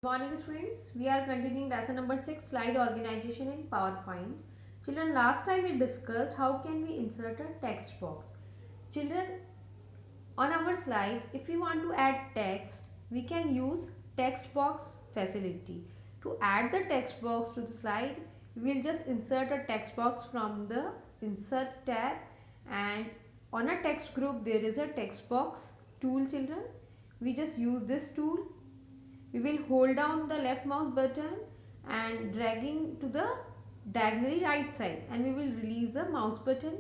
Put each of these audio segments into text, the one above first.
Morning students, we are continuing lesson number 6, slide organization in PowerPoint. Children, last time we discussed how can we insert a text box. Children, on our slide, if we want to add text, we can use text box facility. To add the text box to the slide, we will just insert a text box from the insert tab, and on a text group there is a text box tool. Children, we just use this tool. We will hold down the left mouse button and dragging to the diagonally right side, and we will release the mouse button.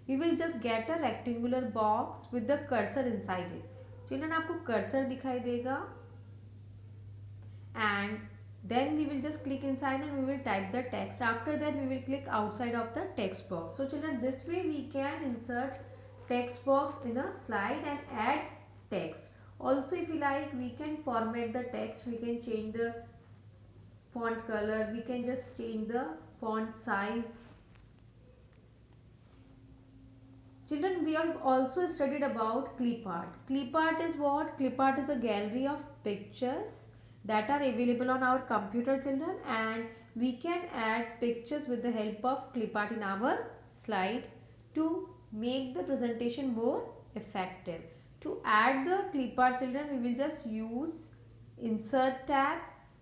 We will just get a rectangular box with the cursor inside it. Children, आपको cursor दिखाई देगा, and then we will just click inside and we will type the text. After that we will click outside of the text box. So children, this way we can insert text box in a slide and add text. Also, if you like, we can format the text. We can change the font color, we can just change the font size. Children, we have also studied about clip art. Clip art is what? Clip art is a gallery of pictures that are available on our computer, children, and we can add pictures with the help of clip art in our slide to make the presentation more effective. To add the clip art, children, we will just use insert tab.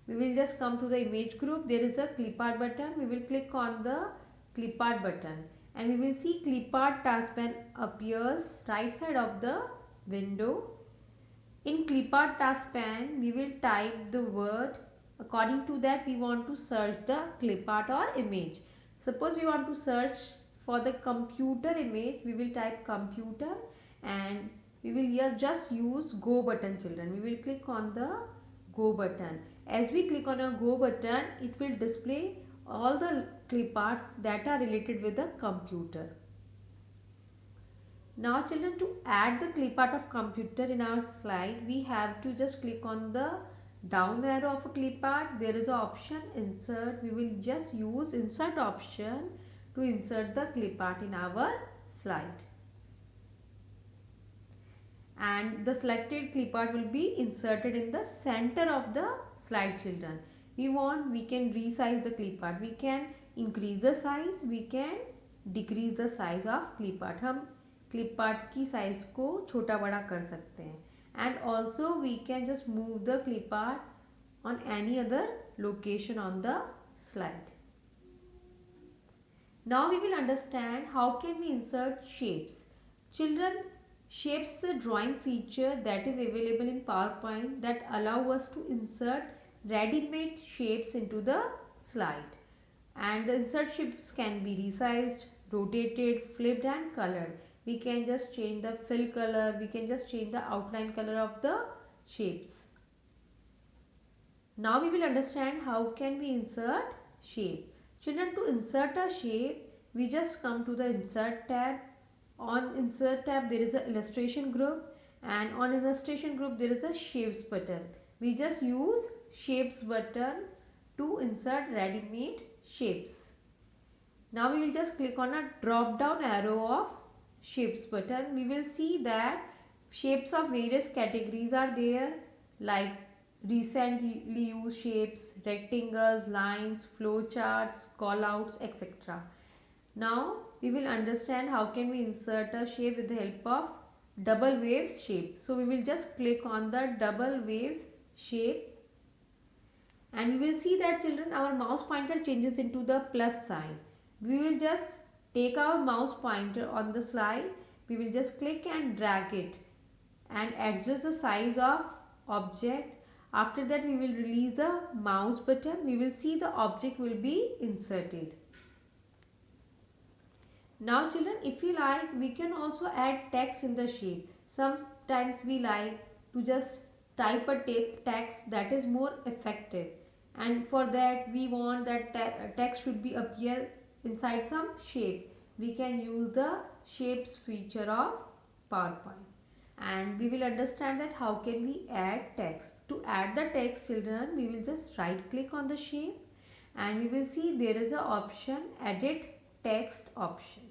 We will just come to the image group. There is a clip art button. We will click on the clip art button, and we will see clip art taskpan appears right side of the window. In clip art taskpan, we will type the word. According to that, we want to search the clip art or image. Suppose we want to search for the computer image, we will type computer, and we will here just use go button. Children, we will click on the go button. As we click on a go button, it will display all the clip arts that are related with the computer. Now children, to add the clip art of computer in our slide, we have to just click on the down arrow of a clip art. There is an option insert. We will just use insert option to insert the clip art in our slide, and the selected clip art will be inserted in the center of the slide. Children, we can resize the clip art. We can increase the size, we can decrease the size of clip art. हम clip art की size को छोटा बड़ा कर सकते हैं, and also we can just move the clip art on any other location on the slide. Now we will understand how can we insert shapes. Children, shapes is a drawing feature that is available in PowerPoint that allow us to insert ready-made shapes into the slide. And the insert shapes can be resized, rotated, flipped and colored. We can just change the fill color, we can just change the outline color of the shapes. Now we will understand how can we insert shape. Children, to insert a shape, we just come to the insert tab. On insert tab there is an illustration group, and on illustration group there is a shapes button. We just use shapes button to insert ready-made shapes. Now we will just click on a drop down arrow of shapes button. We will see that shapes of various categories are there, like recently used shapes, rectangles, lines, flowcharts, callouts, etc. Now we will understand how can we insert a shape with the help of double waves shape. So we will just click on the double waves shape, and you will see that children, our mouse pointer changes into the plus sign. We will just take our mouse pointer on the slide. We will just click and drag it and adjust the size of object. After that we will release the mouse button. We will see the object will be inserted. Now children, if you like, we can also add text in the shape. Sometimes we like to just type a text that is more effective, and for that we want that text should be appear inside some shape. We can use the shapes feature of PowerPoint, and we will understand that how can we add text. To add the text, children, we will just right click on the shape, and we will see there is a option edit text option.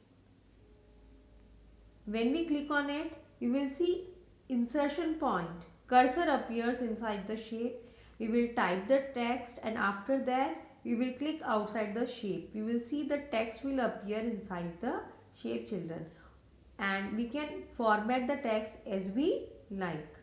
When we click on it, we will see insertion point. Cursor appears inside the shape. We will type the text, and after that we will click outside the shape. We will see the text will appear inside the shape, children, and we can format the text as we like.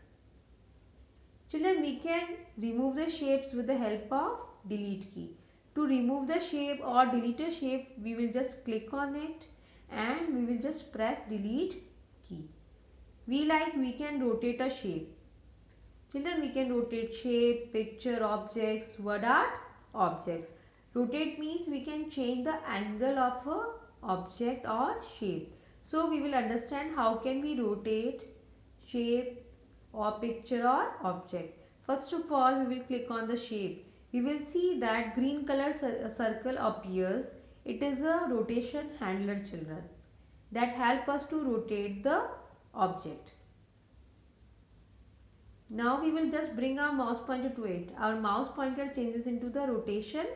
Children, we can remove the shapes with the help of delete key. To remove the shape or delete a shape, we will just click on it and we will just press delete key. We can rotate a shape. Children, we can rotate shape, picture, objects, word art, objects. Rotate means we can change the angle of a object or shape. So we will understand how can we rotate shape or picture or object. First of all, we will click on the shape. We will see that green color circle appears. It is a rotation handler, children, that help us to rotate the object. Now we will just bring our mouse pointer to it. Our mouse pointer changes into the rotation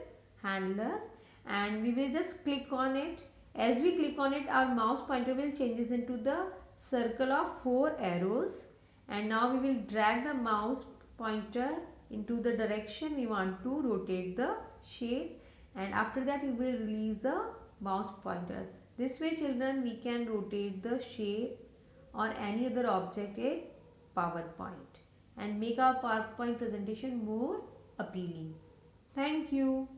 handler and we will just click on it. As we click on it, our mouse pointer will changes into the circle of 4 arrows, and now we will drag the mouse pointer into the direction we want to rotate the shape, and after that we will release the mouse pointer. This way, children, we can rotate the shape or any other object in PowerPoint and make our PowerPoint presentation more appealing. Thank you.